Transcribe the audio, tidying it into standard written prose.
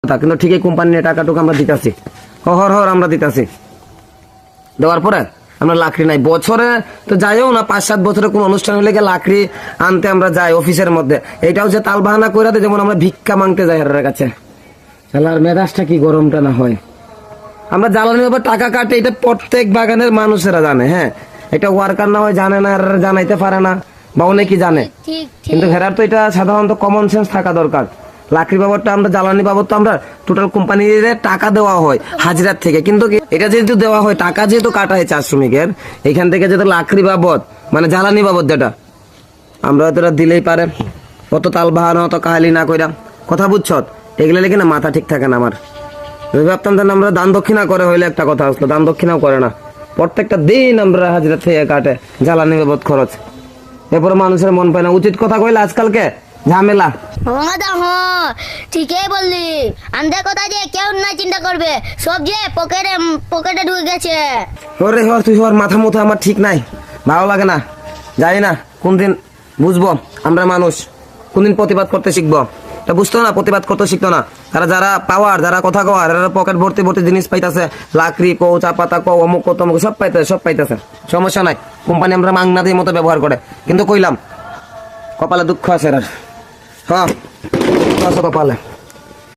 কিন্তু ঠিকই কোম্পানি নিয়ে টাকাটুকু আমরা দিতেছি, হর হর আমরা দিতেছি। দেওয়ার পরে আমরা লাকড়ি নাই, বছরে তো যাইও না, 5-7 বছরে কোন অনুষ্ঠান হলে গিয়ে লাকড়ি আনতে আমরা যাই অফিসের মধ্যে। এটাও যে তাল বাহানা করে দেয়, যেমন আমরা ভিক্ষা মাংতে যাই এর কাছে। শালার মেজাজটা কি গরমটা না হয়। আমরা জ্বালানি ব্যাপার টাকা কাটে, এটা প্রত্যেক বাগানের মানুষেরা জানে। হ্যাঁ, এটা ওয়ার্কার না হয় জানে না, জানাইতে পারে না, বা অনেকেই জানে, কিন্তু হেরার তো এটা সাধারণত কমন সেন্স থাকা দরকার। লাকড়ি বাবদটা আমরা, জ্বালানি বাবদ তো আমরা টোটাল কোম্পানির টাকা দেওয়া হয় হাজিরার থেকে, কিন্তু এটা যেহেতু দেওয়া হয় টাকা যেহেতু কাটা হয় চা শ্রমিকের, এখান থেকে যেহেতু লাকড়ি বাবদ মানে জ্বালানি বাবদ যেটা আমরা তোরা দিলেই পারে, অত তাল বাহানো অত কাহালি না কইরা, কথা বুঝছ? এগুলো লেগে না মাথা ঠিক থাকে না আমার। ভাবতাম তাহলে আমরা দান দক্ষিণা করে হইলে একটা কথা আসলো, দান দক্ষিণাও করে না, প্রত্যেকটা দিন আমরা হাজিরা থেকে কাটে জ্বালানি বাবদ খরচ। এরপরে মানুষের মন পায় না, উচিত কথা কইলে আজকালকে ঝামেলা। ঠিকই বললি, আমাদের কথা যে কেউ না চিন্তা করবে, সব যে পকেটে পকেটে ঢুকে গেছে। ওরে হর তুই হর, মাথা মতো আমার ঠিক নাই, ভালো লাগে না। জানি না কোন দিন বুঝবো আমরা মানুষ, কোনদিন প্রতিবাদ করতে শিখবো। তা বুঝতো না, প্রতিবাদ করতে শিখতো না। তারা যারা পাওয়ার, যারা কথা কওয়ার, এরা পকেট ভর্তি ভর্তি জিনিস পাইতেছে, লাকড়ি কো, চা পাতা কো, অমুক কো তমুক সব পাইতেছে। সমস্যা নাই, কোম্পানি আমরা মাংনাদের মতো ব্যবহার করে, কিন্তু কইলাম কপালে দুঃখ আছে। হ্যাঁ, কপালে